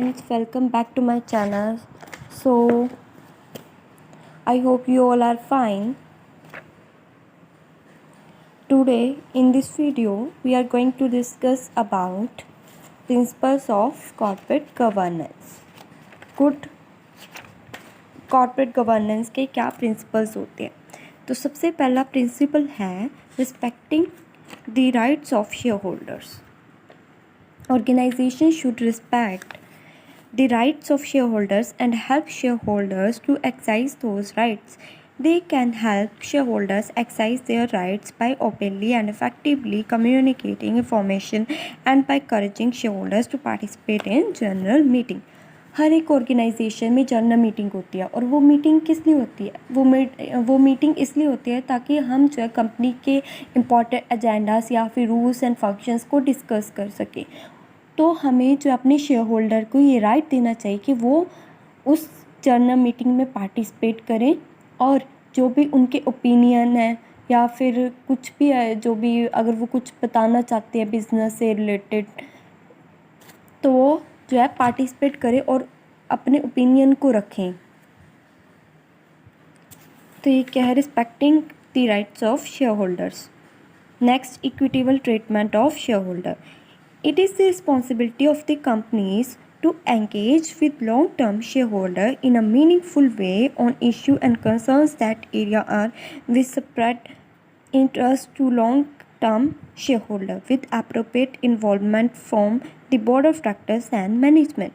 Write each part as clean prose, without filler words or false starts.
friends, welcome back to my channel. So I hope you all are fine. Today in this video we are going to discuss about principles of corporate governance. Good corporate governance के क्या principles होते हैं? तो सबसे पहला principle है respecting the rights of shareholders. Organization should respect the rights of shareholders and help shareholders to exercise those rights. They can help shareholders exercise their rights by openly and effectively communicating information and by encouraging shareholders to participate in general meeting. हर एक organisation में general meeting होती है और वो meeting किस लिए होती है? वो मीटिंग इसलिए होती है ताकि हम जो है कंपनी के इम्पॉर्टेंट एजेंडास या फिर रूल्स एंड फंक्शंस को डिस्कस कर सकें। तो हमें जो अपने शेयर होल्डर को ये राइट देना चाहिए कि वो उस जनरल मीटिंग में पार्टिसिपेट करें और जो भी उनके ओपिनियन है या फिर कुछ भी है, जो भी अगर वो कुछ बताना चाहते हैं बिज़नेस से रिलेटेड, तो वो जो है पार्टिसिपेट करें और अपने ओपिनियन को रखें। तो ये क्या है? Respecting the rights of share holders. Next, equitable treatment of share holder. It is the responsibility of the companies to engage with long-term shareholders in a meaningful way on issues and concerns that area are with spread interest to long-term shareholders with appropriate involvement from the board of directors and management.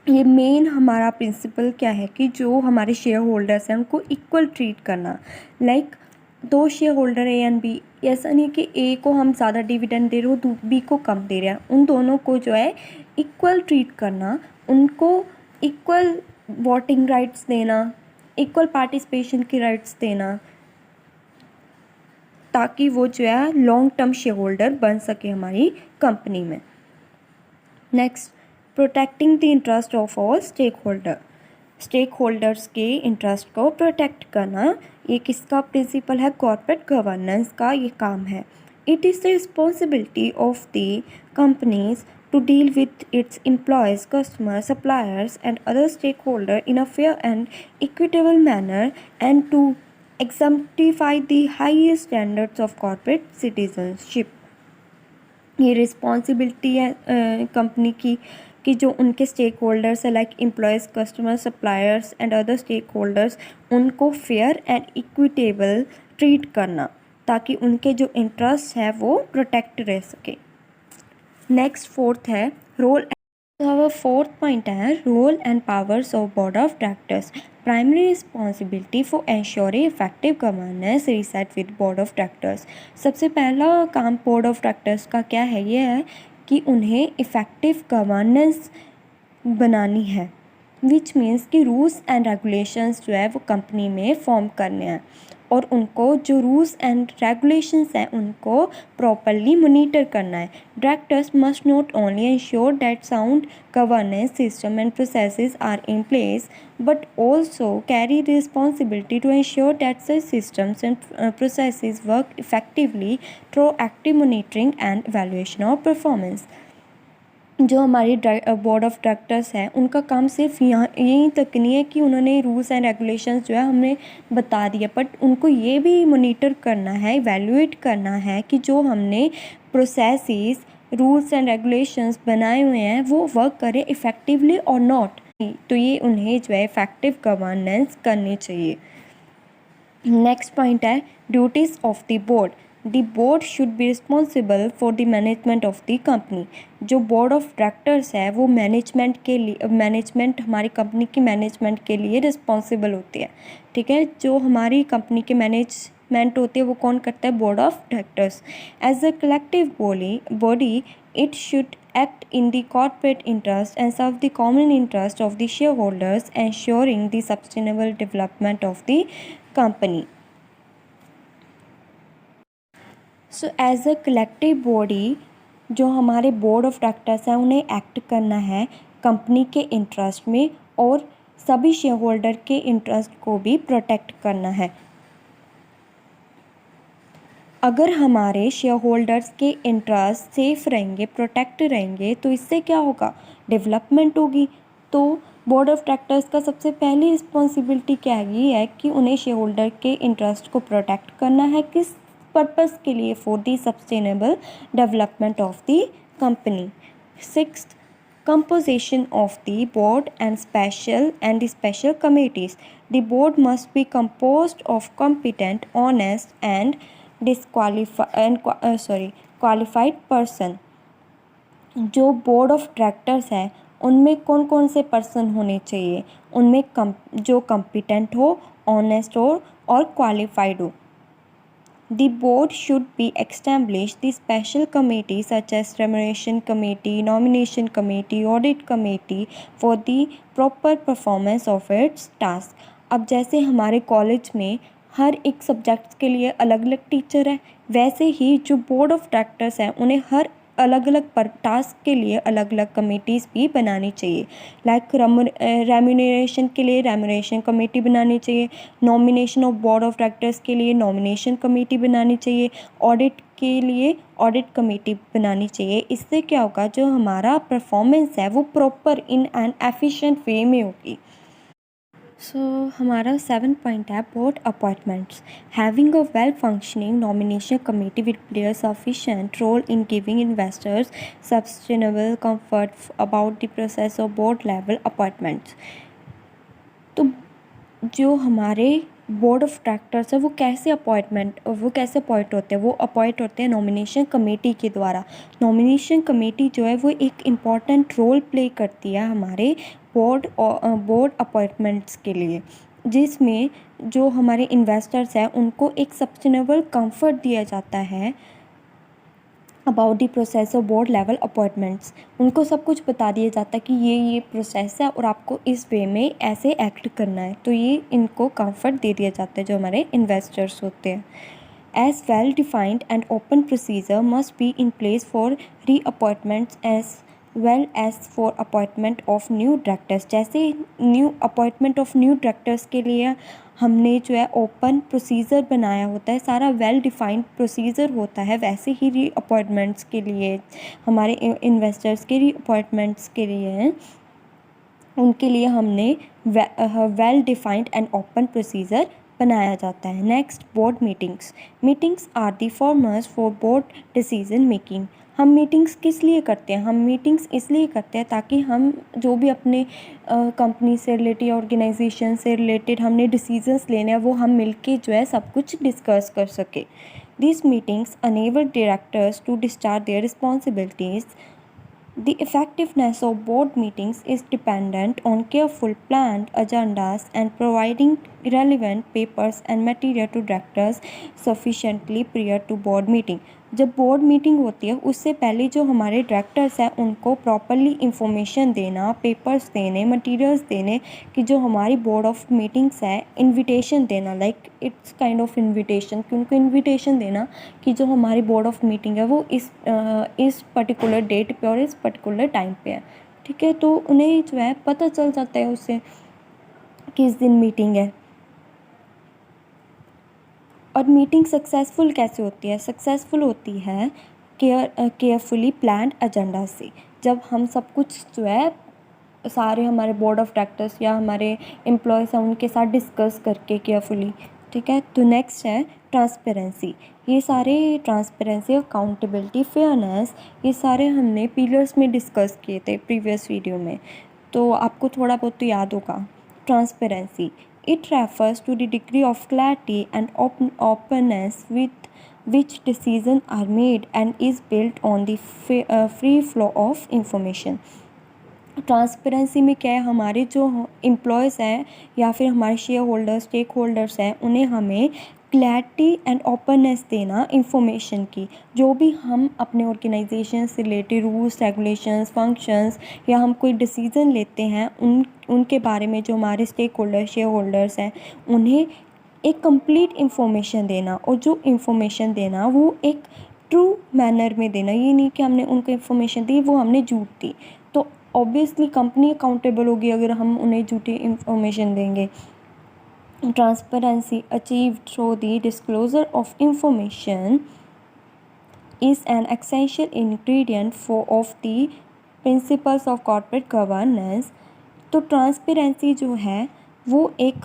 ये main हमारा principle क्या है कि जो हमारे share holders हैं उनको equal treat करना। लाइक दो share holder A and B, ऐसा नहीं कि ए को हम ज़्यादा डिविडेंड दे रहे हो बी को कम दे रहे हैं, उन दोनों को जो है इक्वल ट्रीट करना, उनको इक्वल वोटिंग राइट्स देना, इक्वल पार्टिसिपेशन की राइट्स देना, ताकि वो जो है लॉन्ग टर्म शेयर होल्डर बन सके हमारी कंपनी में। Next, protecting the interest of all stake holder. Stake holders के इंटरेस्ट को प्रोटेक्ट करना ये किसका प्रिंसिपल है? कॉर्पोरेट गवर्नेंस का ये काम है. It is the responsibility of the companies to deal with its employees, customers, suppliers and other stakeholders in a fair and equitable manner and to exemplify the highest standards of corporate citizenship. ये responsibility है company की कि जो उनके stake holders है like employees, customers, suppliers and other stake holders, उनको fair and equitable treat करना ताकि उनके जो इंटरेस्ट है वो प्रोटेक्ट रह सके. नेक्स्ट फोर्थ है रोल. फोर्थ पॉइंट है role and powers of board of directors. Primary responsibility for ensuring effective governance reset with board of directors. सबसे पहला काम बोर्ड ऑफ डायरेक्टर्स का क्या है? ये है कि उन्हें इफ़ेक्टिव गवर्नेंस बनानी है, विच मीन्स कि रूल्स एंड रेगुलेशंस जो है वो कंपनी में फॉर्म करने हैं और उनको जो रूल्स एंड रेगुलेशंस हैं उनको प्रॉपरली मॉनिटर करना है. Directors must not only ensure that sound governance system and processes are in place but also carry the responsibility to ensure that such systems and processes work effectively through active monitoring and evaluation of performance. जो हमारी board of directors हैं उनका काम सिर्फ यहाँ यहीं तक नहीं है कि उन्होंने रूल्स एंड रेगुलेशंस जो है हमें बता दिया, बट उनको ये भी मॉनिटर करना है, इवैल्यूएट करना है कि जो हमने प्रोसेसेस, रूल्स एंड रेगुलेशंस बनाए हुए हैं वो वर्क करें इफ़ेक्टिवली और नॉट. तो ये उन्हें जो है इफ़ेक्टिव गवर्नेंस करनी चाहिए. नेक्स्ट पॉइंट है duties of the board. The board should be responsible for the management of the company. जो बोर्ड ऑफ डायरेक्टर्स है वो मैनेजमेंट हमारी कंपनी की मैनेजमेंट के लिए रिस्पॉन्सिबल होती है. ठीक है, जो हमारी कंपनी के मैनेजमेंट होती है वो कौन करता है? Board of directors. As a collective body it should act in the corporate interest and serve the common interest of the shareholders, ensuring the sustainable development of the company. So as a collective body जो हमारे board of directors हैं उन्हें act करना है company के interest में और सभी शेयर होल्डर के इंटरेस्ट को भी प्रोटेक्ट करना है. अगर हमारे शेयर होल्डर्स के इंटरेस्ट सेफ रहेंगे, प्रोटेक्ट रहेंगे, तो इससे क्या होगा? डेवलपमेंट होगी। तो बोर्ड ऑफ डायरेक्टर्स का सबसे पहली रिस्पॉन्सिबिलिटी क्या है कि उन्हें शेयर होल्डर के इंटरेस्ट को प्रोटेक्ट करना है। किस पर्पस के लिए? For the sustainable development of the company. 6th, composition of the board and the special committees. The board must be composed of competent, honest and qualified person. जो board of directors है उनमें कौन कौन से person होने चाहिए? उनमें जो कम्पिटेंट हो, ऑनेस्ट हो और क्वालिफाइड हो। The board should be established the special committees such as remuneration committee, nomination committee, audit committee for the proper performance of its task. अब जैसे हमारे कॉलेज में हर एक सब्जेक्ट्स के लिए अलग अलग टीचर है, वैसे ही जो बोर्ड ऑफ डायरेक्टर्स हैं उन्हें हर अलग अलग पर टास्क के लिए अलग अलग कमेटीज़ भी बनानी चाहिए। लाइक रेम्यूनरेशन के लिए रेम्यूनरेशन कमेटी बनानी चाहिए, nomination of board of directors के लिए नॉमिनेशन कमेटी बनानी चाहिए, ऑडिट के लिए ऑडिट कमेटी बनानी चाहिए। इससे क्या होगा, जो हमारा परफॉर्मेंस है वो proper in and efficient way में होगी। हमारा 7 पॉइंट है board appointments. Having a well functioning nomination committee with play a sufficient role in giving investors sustainable comfort about the process of board level appointments. तो जो हमारे board of directors है वो कैसे अपॉइंट होते हैं? वो अपॉइंट होते हैं नॉमिनेशन कमेटी के द्वारा। नॉमिनेशन कमेटी जो है वो एक इम्पॉर्टेंट रोल प्ले करती है हमारे बोर्ड अपॉइंटमेंट्स के लिए, जिसमें जो हमारे इन्वेस्टर्स हैं उनको एक सस्टेनेबल कंफर्ट दिया जाता है about the process of board level appointments. उनको सब कुछ बता दिया जाता है कि ये प्रोसेस है और आपको इस वे में ऐसे एक्ट करना है। तो ये इनको कंफर्ट दे दिया जाता है जो हमारे इन्वेस्टर्स होते हैं। As well defined and open procedure must be in place for reappointments as well as for appointment of new directors. जैसे अपॉइंटमेंट ऑफ न्यू डायरेक्टर्स के लिए हमने जो है ओपन प्रोसीजर बनाया होता है, सारा वेल डिफाइंड प्रोसीजर होता है, वैसे ही रीअपॉइंटमेंट्स के लिए हमारे इन्वेस्टर्स के रीअपॉइंटमेंट्स के लिए उनके लिए हमने well defined and open procedure बनाया जाता है। Next, board meetings are the formers for board decision making. हम मीटिंग्स किस लिए करते हैं? हम मीटिंग्स इसलिए करते हैं ताकि हम जो भी अपने कंपनी से रिलेटेड, ऑर्गेनाइजेशन से रिलेटेड हमने डिसीजंस लेने हैं वो हम मिलके जो है सब कुछ डिस्कस कर सके। These meetings enable directors to discharge their responsibilities. The effectiveness of board meetings is dependent on careful planned agendas and providing relevant papers and material to directors sufficiently prior to board meeting. जब board meeting होती है उससे पहले जो हमारे directors हैं उनको properly information देना, पेपर्स देने, मटेरियल्स देने कि जो हमारी बोर्ड ऑफ मीटिंग्स है, इनविटेशन देना, like it's kind of invitation कि उनको इनविटेशन देना कि जो हमारी बोर्ड ऑफ मीटिंग है वो इस पर्टिकुलर डेट पे और इस पर्टिकुलर टाइम पे है। ठीक है, तो उन्हें जो है पता चल जाता है उससे किस दिन मीटिंग है। और मीटिंग सक्सेसफुल कैसे होती है? सक्सेसफुल होती है केयरफुली प्लान्ड एजेंडा से। जब हम सब कुछ जो है सारे हमारे बोर्ड ऑफ डायरेक्टर्स या हमारे एम्प्लॉयज़ हैं उनके साथ डिस्कस करके केयरफुली। ठीक है, तो नेक्स्ट है ट्रांसपेरेंसी। ये सारे ट्रांसपेरेंसी, अकाउंटेबिलिटी, फेयरनेस, ये सारे हमने पिलर्स में डिस्कस किए थे प्रीवियस वीडियो में, तो आपको थोड़ा बहुत तो याद होगा। Transparency, it refers to the degree of clarity and openness with which decisions are made and is built on the free flow of information. Transparency में क्या है, हमारे जो एम्प्लॉयज़ हैं या फिर हमारे शेयर होल्डर्स, स्टेक होल्डर्स हैं, उन्हें हमें क्लैरिटी एंड ओपननेस देना इंफॉर्मेशन की। जो भी हम अपने ऑर्गेनाइजेशन से रिलेटेड रूल्स, रेगुलेशंस, फंक्शंस या हम कोई डिसीज़न लेते हैं उनके बारे में जो हमारे स्टेक होल्डर्स, शेयर होल्डर्स हैं, उन्हें एक कंप्लीट इंफॉर्मेशन देना। और जो इंफॉर्मेशन देना वो एक ट्रू मैनर में देना। ये नहीं कि हमने उनको इंफॉर्मेशन दी वो हमने झूठ दी, तो ऑब्वियसली कंपनी अकाउंटेबल होगी अगर हम उन्हें झूठी इंफॉर्मेशन देंगे। Transparency achieved through the disclosure of information is an essential ingredient of the principles of corporate governance. तो ट्रांसपेरेंसी जो है वो एक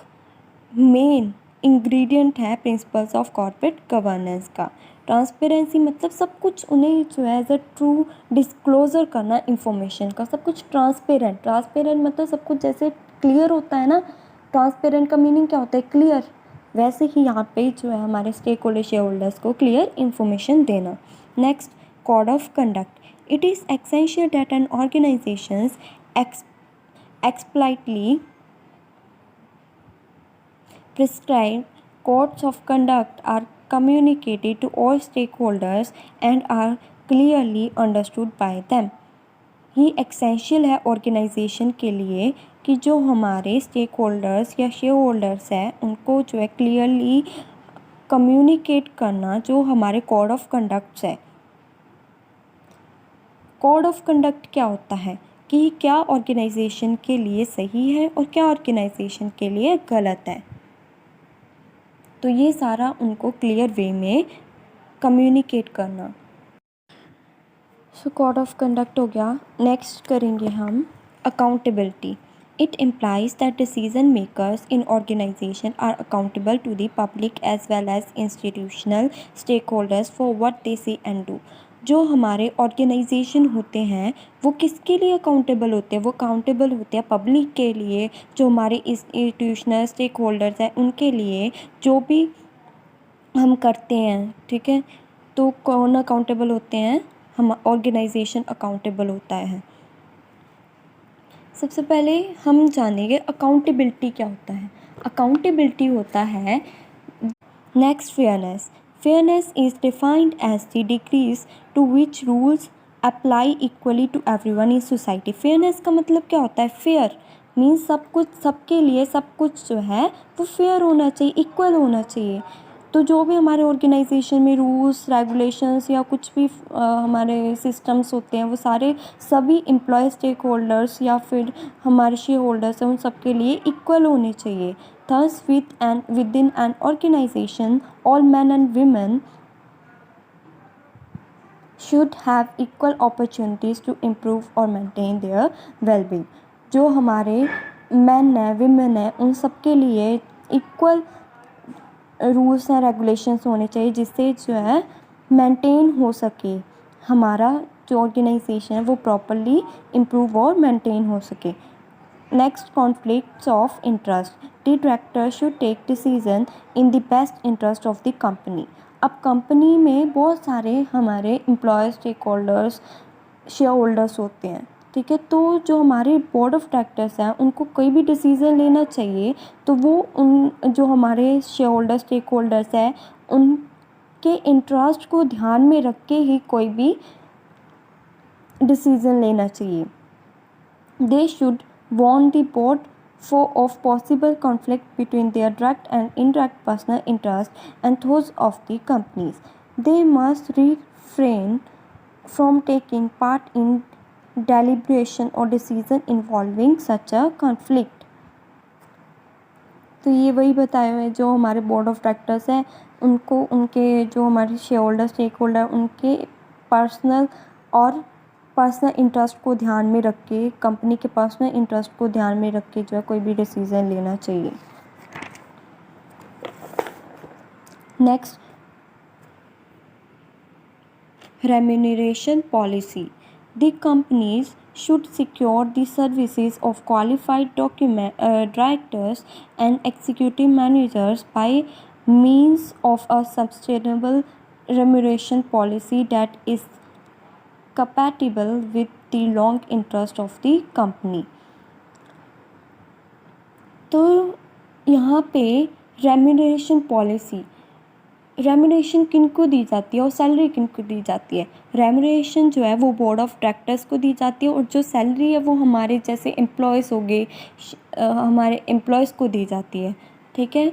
मेन इंग्रेडिएंट है प्रिंसिपल्स ऑफ कॉर्पोरेट गवर्नेंस का। ट्रांसपेरेंसी मतलब सब कुछ उन्हें जो है एज अ ट्रू डिस्क्लोजर करना इंफॉर्मेशन का, सब कुछ ट्रांसपेरेंट। ट्रांसपेरेंट मतलब सब कुछ जैसे क्लियर होता है ना, ट्रांसपेरेंट का मीनिंग क्या होता है, क्लियर। वैसे ही यहाँ पे जो है हमारे स्टेक होल्डर शेयर होल्डर्स को क्लियर इंफॉर्मेशन देना। Next, code of conduct. It is essential that an organisations explicitly prescribed codes of conduct are communicated to all stakeholders and are clearly understood by them। ये essential है organisation के लिए कि जो हमारे stake holders या share holders हैं उनको जो है क्लियरली कम्युनिकेट करना जो हमारे कोड ऑफ कंडक्ट्स है। कोड ऑफ कंडक्ट क्या होता है कि क्या ऑर्गेनाइजेशन के लिए सही है और क्या ऑर्गेनाइजेशन के लिए गलत है। तो ये सारा उनको क्लियर वे में कम्युनिकेट करना। सो कोड ऑफ कंडक्ट हो गया। नेक्स्ट करेंगे हम accountability. It implies that decision makers in organisation are accountable to the public as well as institutional stake holders for what they say and do. जो हमारे organisation होते हैं वो किसके लिए अकाउंटेबल होते हैं, वो अकाउंटेबल होते हैं पब्लिक के लिए, जो हमारे इंस्टीट्यूशनल स्टेक होल्डर्स हैं उनके लिए, जो भी हम करते हैं, ठीक है। तो कौन अकाउंटेबल होते हैं, हम ऑर्गेनाइजेशन अकाउंटेबल होता है। सबसे पहले हम जानेंगे अकाउंटेबिलिटी क्या होता है। अकाउंटेबिलिटी होता है next, fairness. Fairness is defined as the degrees to which rules apply equally to everyone in society. Fairness का मतलब क्या होता है, फेयर मीन्स सब कुछ सबके लिए, सब कुछ जो है वो फेयर होना चाहिए, इक्वल होना चाहिए। तो जो भी हमारे ऑर्गेनाइजेशन में रूल्स रेगुलेशंस या कुछ भी हमारे सिस्टम्स होते हैं वो सारे सभी एम्प्लॉय स्टेक होल्डर्स या फिर हमारे शेयर होल्डर्स हैं उन सबके लिए इक्वल होने चाहिए। Thus within an organization all men and women should have equal opportunities to improve or maintain their well-being। जो हमारे मैन है, विमेन है, उन सबके लिए इक्वल रूल्स एंड रेगुलेशंस होने चाहिए जिससे जो है मेंटेन हो सके हमारा जो ऑर्गेनाइजेशन है वो प्रॉपरली इम्प्रूव और मेंटेन हो सके। Next, conflicts of interest. The director should take decision in the best interest of the company. अब कंपनी में बहुत सारे हमारे employ stake holders share holders होते हैं, ठीक है। तो जो हमारे बोर्ड ऑफ डायरेक्टर्स हैं उनको कोई भी डिसीज़न लेना चाहिए तो वो उन जो हमारे शेयर होल्डर स्टेक होल्डर्स हैं उनके इंटरेस्ट को ध्यान में रख के ही कोई भी डिसीज़न लेना चाहिए। They should warn the board of possible conflict between their direct and indirect personal interests and those of the companies. They must refrain from taking part in deliberation or decision involving such a conflict। तो ये वही बताए हुए जो हमारे board of directors हैं उनको उनके जो हमारे शेयर होल्डर स्टेक होल्डर उनके पर्सनल इंटरेस्ट को ध्यान में रख के, कंपनी के पर्सनल इंटरेस्ट को ध्यान में रख के जो है कोई भी डिसीज़न लेना चाहिए। Next, remuneration policy. The companies should secure the services of qualified directors and executive managers by means of a sustainable remuneration policy that is compatible with the long interest of the company। तो यहाँ पे remuneration policy, remuneration किनको दी जाती है और salary किनको दी जाती है। रेम्यूनरेशन जो है वो बोर्ड ऑफ डायरेक्टर्स को दी जाती है और जो सैलरी है वो हमारे जैसे एम्प्लॉयज़ हो गए, हमारे एम्प्लॉयज़ को दी जाती है, ठीक है।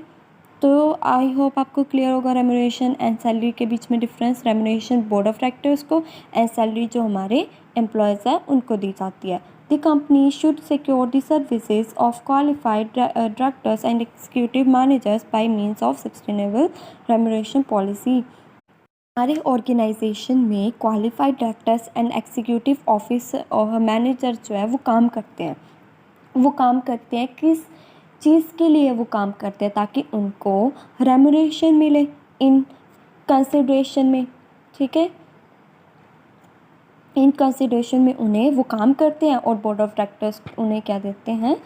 तो आई होप आपको क्लियर होगा रेम्यूनरेशन एंड सैलरी के बीच में difference. Remuneration board of directors को एंड सैलरी जो हमारे एम्प्लॉयज़ हैं उनको दी जाती है। The company should secure the services of qualified directors and executive managers bye means of sustainable remuneration policy. हमारे ऑर्गेनाइजेशन में qualified directors and executive officer और मैनेजर जो है वो काम करते हैं। वो काम करते हैं किस चीज़ के लिए वो काम करते हैं, ताकि उनको रेम्यूनरेशन मिले इन कंसिडरेशन में, ठीक है। इन कंसिडरेशन में उन्हें वो काम करते हैं और बोर्ड ऑफ डायरेक्टर्स उन्हें क्या देते हैं,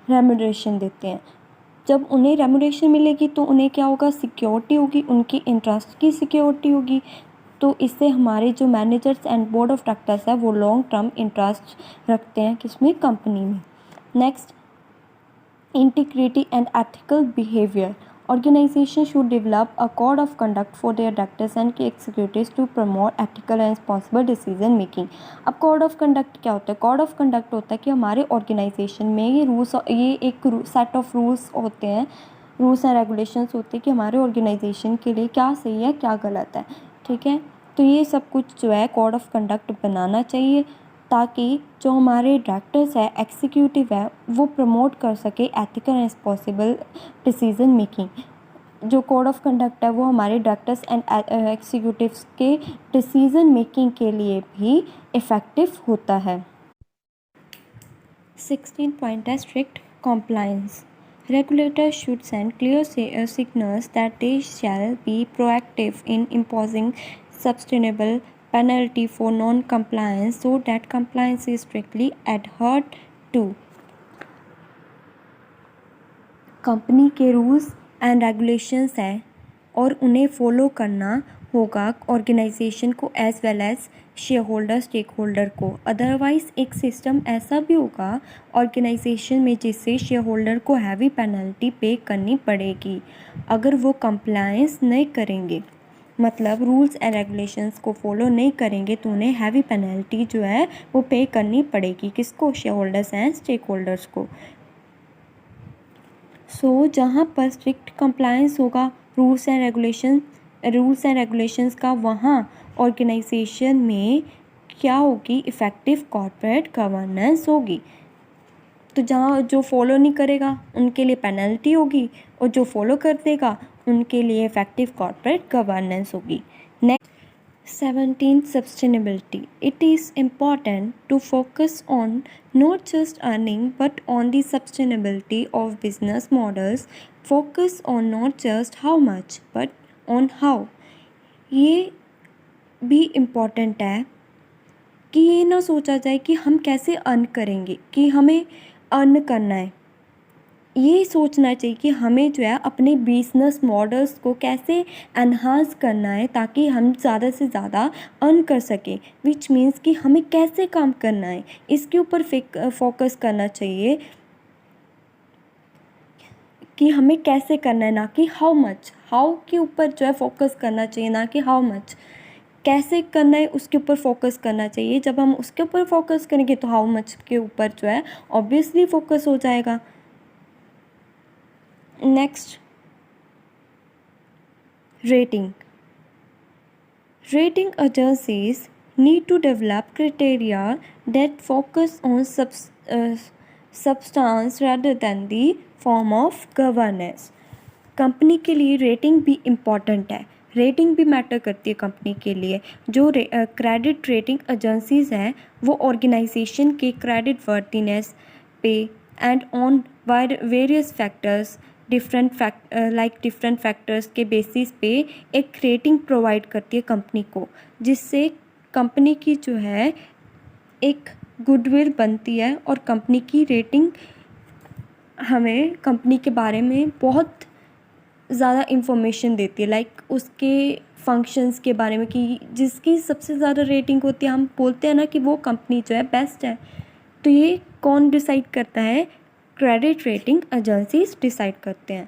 रेम्यूनरेशन देते हैं। जब उन्हें रेम्यूनरेशन मिलेगी तो उन्हें क्या होगा, सिक्योरिटी होगी, उनकी इंटरेस्ट की सिक्योरिटी होगी। तो इससे हमारे जो managers and board of directors है वो लॉन्ग टर्म इंटरेस्ट रखते हैं किसमें, कंपनी में। Next, integrity and ethical behavior. Organization should develop a code of conduct for their directors and key executives to promote ethical and responsible decision making. अब code of conduct क्या होता है? Code of conduct होता है कि हमारे organisation में ये एक सेट ऑफ रूल्स होते हैं, रूल्स एंड रेगुलेशंस होते हैं कि हमारे ऑर्गेनाइजेशन के लिए क्या सही है क्या गलत है, ठीक है। तो ये सब कुछ जो है कोड ऑफ कंडक्ट बनाना चाहिए, ताकि जो हमारे डायरेक्टर्स है, एग्जीक्यूटिव है, वो प्रमोट कर सके ethical and responsible decision making. जो कोड ऑफ कंडक्ट है वो हमारे डायरेक्टर्स एंड एग्जीक्यूटिव्स के डिसीजन मेकिंग के लिए भी इफ़ेक्टिव होता है। 16 पॉइंट है strict compliance. Regulators should send clear signals that they shall be proactive in imposing sustainable penalty for non-compliance so that compliance is strictly adhered to. Company के rules and regulations हैं और उन्हें follow करना होगा organisation को as well as share holder stake holder को। Otherwise एक system ऐसा भी होगा ऑर्गेनाइजेशन में जिससे शेयर होल्डर को हैवी पेनल्टी पे करनी पड़ेगी अगर वो कंप्लायंस नहीं करेंगे, मतलब रूल्स एंड रेगुलेशंस को फॉलो नहीं करेंगे तो उन्हें हैवी पेनल्टी जो है वो पे करनी पड़ेगी। किसको? Share holders and stake holders को। जहाँ पर स्ट्रिक्ट कंप्लायंस होगा रूल्स एंड रेगुलेशंस का, वहाँ ऑर्गेनाइजेशन में क्या होगी, इफ़ेक्टिव कॉर्पोरेट गवर्नेंस होगी। तो जहाँ जो फॉलो नहीं करेगा उनके लिए पेनल्टी होगी और जो फॉलो कर देगा उनके लिए इफ़ेक्टिव कॉर्पोरेट गवर्नेंस होगी। Next 17 sustainability. It is important to focus on not just earning but on the sustainability of business models. Focus on not just how much but on how. ये भी important है कि ये ना सोचा जाए कि हम कैसे अर्न करेंगे, कि हमें अर्न करना है। ये सोचना चाहिए कि हमें जो है अपने बिजनेस मॉडल्स को कैसे एनहांस करना है ताकि हम ज़्यादा से ज़्यादा अर्न कर सकें, विच मीन्स कि हमें कैसे काम करना है इसके ऊपर फोकस करना चाहिए कि हमें कैसे करना है, ना कि हाउ मच। हाउ के ऊपर जो है फोकस करना चाहिए, ना कि हाउ मच। कैसे करना है उसके ऊपर फोकस करना चाहिए। जब हम उसके ऊपर फोकस करेंगे तो हाउ मच के ऊपर जो है ऑब्वियसली फोकस हो जाएगा। Next, rating. Rating agencies need to develop criteria that focus on substance rather than the form of governance. Company के लिए रेटिंग भी इम्पॉर्टेंट है, रेटिंग भी मैटर करती है कंपनी के लिए। जो क्रेडिट रेटिंग एजेंसीज़ हैं वो ऑर्गेनाइजेशन के क्रेडिट वर्दीनेस पे and on various factors different factors के बेसिस पे एक रेटिंग प्रोवाइड करती है कंपनी को, जिससे कंपनी की जो है एक गुडविल बनती है और कंपनी की रेटिंग हमें कंपनी के बारे में बहुत ज़्यादा इन्फॉर्मेशन देती है, लाइक उसके फंक्शंस के बारे में, कि जिसकी सबसे ज़्यादा रेटिंग होती है हम बोलते हैं ना कि वो कंपनी जो है बेस्ट है। तो ये कौन डिसाइड करता है? क्रेडिट रेटिंग एजेंसीज डिसाइड करते हैं।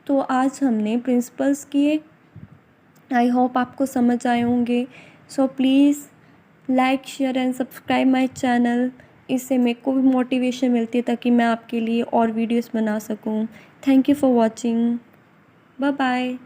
तो आज हमने प्रिंसिपल्स किए, आई होप आपको समझ आए होंगे। So please like share and subscribe my channel. इससे मेरे को भी मोटिवेशन मिलती है ताकि मैं आपके लिए और वीडियोस बना सकूं। Thank you for watching. Bye bye.